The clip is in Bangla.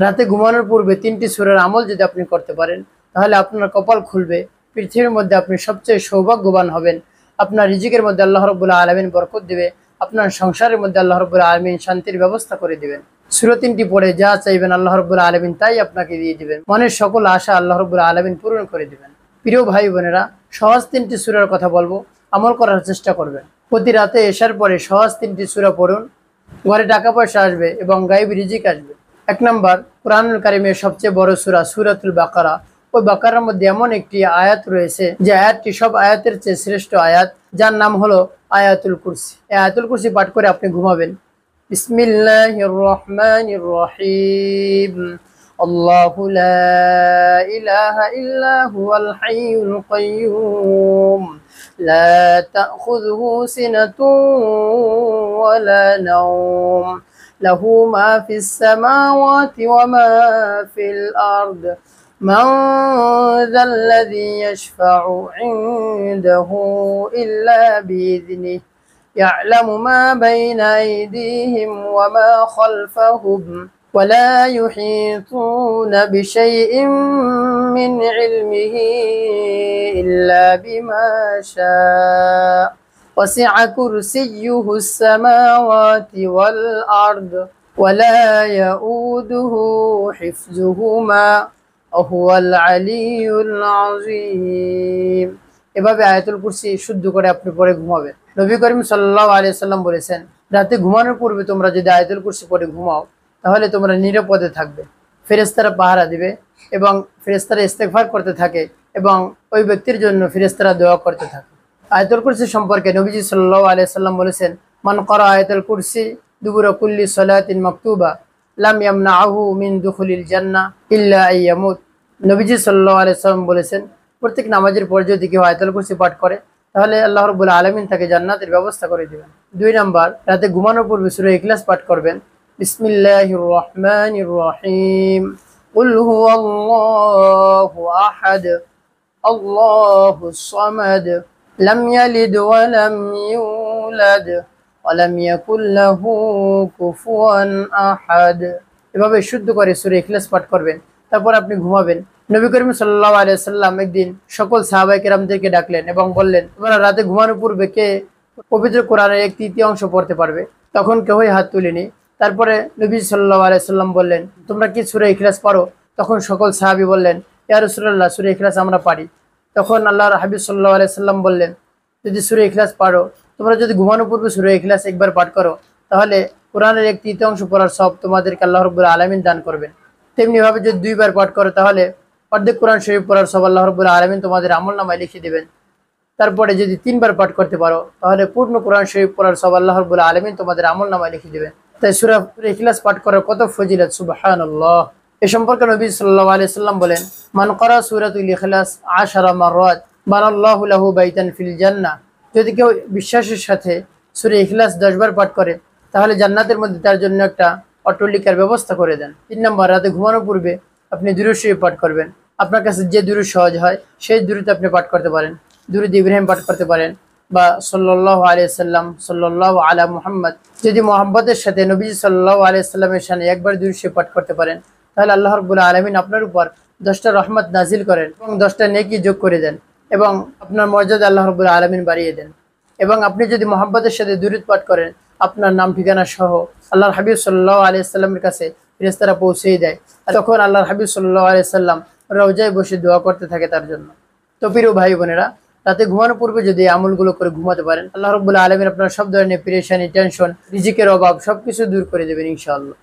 রাতে ঘুমানোর পূর্বে 3টি সূরার আমল যদি আপনি করতে পারেন, তাহলে আপনার কপাল খুলবে, পৃথিবীর মধ্যে আপনি সবচেয়ে সৌভাগ্যবান হবেন। আপনার রিজিকের মধ্যে আল্লাহ রাব্বুল আলামিন বরকত দিবে, আপনার সংসারের মধ্যে আল্লাহ রাব্বুল আলামিন শান্তির ব্যবস্থা করে দিবেন। সূরা 3টি পড়ে যা চাইবেন আল্লাহ রাব্বুল আলামিন তাই আপনাকে দিয়ে দিবেন। মনের সকল আশা আল্লাহ রাব্বুল আলামিন পূরণ করে দিবেন। প্রিয় ভাই বোনেরা, সহজ 3টি সূরার কথা বলবো, আমল করার চেষ্টা করবেন। প্রতি রাতে এশার পরে সহজ 3টি সূরা পড়ুন, ঘরে টাকা পয়সা আসবে এবং গায়েবী রিজিক আসবে। 1 নাম্বার, কুরআনুল কারীমের সবচেয়ে বড় সূরা সূরাতুল বাকারা। ওই বাকারার মধ্যে এমন একটি আয়াত রয়েছে যে আয়াতটি সব আয়াতের চেয়ে শ্রেষ্ঠ আয়াত, যার নাম হলো আয়াতুল কুরসি। এই আয়াতুল কুরসি পাঠ করে আপনি ঘুমাবেন। বিসমিল্লাহির রহমানির রহিম। আল্লাহু লা ইলাহা ইল্লা হুয়াল হাইয়ুল কাইয়্যুম লা তাখুযুহু সিনাতুন ওয়ালা নাওম লাহু মা ফিস সামাওয়াতি ওয়া মা ফিল আরদ من ذا الذي يشفع عنده إلا بإذنه يعلم ما بين أيديهم وما خلفهم ولا يحيطون بشيء من علمه إلا بما شاء وسع كرسيه السماوات والأرض ولا يؤوده حفظهما ওহুয়াল আলিয়ুল আযীম। এভাবে আয়াতুল কুরসি শুদ্ধ করে আপনি পড়ে ঘুমাবেন। নবী করিম সাল্লাল্লাহু আলাইহি সাল্লাম বলেছেন, রাতে ঘুমানোর পূর্বে তোমরা যদি আয়াতুল কুরসি পড়ে ঘুমাও, তাহলে তোমরা নিরাপদে থাকবে। ফেরেশতারা পাহারা দিবে এবং ফেরেশতারা ইস্তেগফার করতে থাকে এবং ওই ব্যক্তির জন্য ফেরেশতারা দোয়া করতে থাকে। আয়াতুল কুরসি সম্পর্কে নবীজি সাল্লাল্লাহু আলাইহি সাল্লাম বলেছেন, মান ক্বারা আয়াতুল কুরসি দুবুরা কুল্লি সালাতিন মাকতুবা লাম ইয়ামনাহু মিন দুখুলিল জান্নাহ ইল্লা আইয়ামুত। নবীজি সাল্লাল্লাহু আলাইহি সাল্লাম বলেছেন, প্রত্যেক নামাজের পর যদি কেউ আয়াতুল কুরসি পাঠ করে, তাহলে আল্লাহ রাব্বুল আলামিন তাকে জান্নাতের ব্যবস্থা করে দিবেন। 2 নাম্বার, রাতে ঘুমানোর পূর্বে সূরা ইখলাস পাঠ করবেন। বিসমিল্লাহির রহমানির রহিম। কুল হুয়াল্লাহু আহাদ আল্লাহুস সামাদ লাম ইয়ালিদ ওয়া লাম ইউলাদ ওয়ালাম ইয়াকুল লাহু কুফুয়ান আহাদ। এভাবে শুদ্ধ করে সূরা ইখলাস পাঠ করবেন, তারপর আপনি ঘুমাবেন। নবী করিম সাল্লাল্লাহু আলাইহি সাল্লাম একদিন সকল সাহাবায়ে কেরামদেরকে ডাকলেন এবং বললেন, তোমরা রাতে ঘুমানোর পূর্বে কে পবিত্র কোরআনের 1/3 অংশ পড়তে পারবে? তখন কেউই হাত তুলেনি। তারপরে নবী সাল্লাল্লাহু আলাইহি সাল্লাম বললেন, তোমরা কি সূরা ইখলাস পারো? তখন সকল সাহাবী বললেন, ইয়া রাসূলুল্লাহ, সূরা ইখলাস আমরা পারি। তখন আল্লাহর হাবিব সাল্লাল্লাহু আলাইহি সাল্লাম বললেন, যদি সূরা ইখলাস পারো, তোমরা যদি ঘুমানোর পূর্বে সূরা ইখলাস একবার পাঠ করো, তাহলে কোরআনের 1/3 অংশ পড়ার সব তোমাদেরকে আল্লাহ রাব্বুল আলামিন দান করবেন। তেমনি ভাবে যদি 2 বার পাঠ করো, তাহলে অর্ধেক কোরআন শরীফ পড়ার সব আল্লাহ রাব্বুল আলামিন তোমাদের আমলনামায় লিখে দিবেন। তারপরে যদি 3 বার পাঠ করতে পারো, তাহলে পূর্ণ কোরআন শরীফ পড়ার সব আল্লাহ রাব্বুল আলামিন তোমাদের আমলনামায় লিখে দিবেন। তাই সূরা ইখলাস পাঠ করার কত ফজিলত, সুবহানাল্লাহ। এই সম্পর্কে নবী সাল্লাল্লাহু আলাইহি সাল্লাম বলেন, মান ক্বারা সূরাতুল ইখলাস 10 মাররাত বানাল্লাহু লাহু বাইতান ফিল জান্নাহ। যদি কেউ বিশ্বাসের সাথে সূরা ইখলাস 10 বার পাঠ করে, তাহলে জান্নাতের মধ্যে তার জন্য একটা অট্টালিকার ব্যবস্থা করে দেন। 3 নাম্বার, রাতে ঘুমানোর পূর্বে আপনি দুরূদ শরীফ পাঠ করবেন। আপনার কাছে যে দুরূদ সহজ হয় সেই দুরূদ আপনি পাঠ করতে পারেন। দুরূদ ইব্রাহিম পাঠ করতে পারেন বা সাল্লাল্লাহু আলাইহি সাল্লাম, সাল্লাল্লাহু আলা মুহাম্মদ। যদি মুহাব্বতের সাথে নবী সাল্লাল্লাহু আলাইহি সাল্লামের শানে একবার দুরূদ শরীফ পাঠ করতে পারেন, তাহলে আল্লাহ রাব্বুল আলামিন আপনার উপর 10টা রহমত নাজিল করেন এবং 10টা নেকি যোগ করে দেন এবং আপনার মর্যাদা আল্লাহ রাব্বুল আলামিন বাড়িয়ে দেন। এবং আপনি যদি মুহাব্বতের সাথে দুরূদ পাঠ করেন, আপনার নাম ঠিকানা সহ আল্লাহর হাবিব সাল্লাল্লাহু আলাইহি সাল্লামের কাছে ফেরেশতারা পৌঁছেই দেয়। তখন আল্লাহর হাবিব সাল্লাল্লাহু আলাইহি সাল্লাম রওজায় বসে দোয়া করতে থাকে তার জন্য। তো প্রিয় ভাই বোনেরা, রাতে ঘুমানোর পূর্বে যদি এই আমলগুলো করে ঘুমাতে পারেন, আল্লাহ রাব্বুল আলামিন আপনার সব ধরনের পেরেশানি, টেনশন, রিজিকের অভাব সবকিছু দূর করে দেবেন ইনশাআল্লাহ।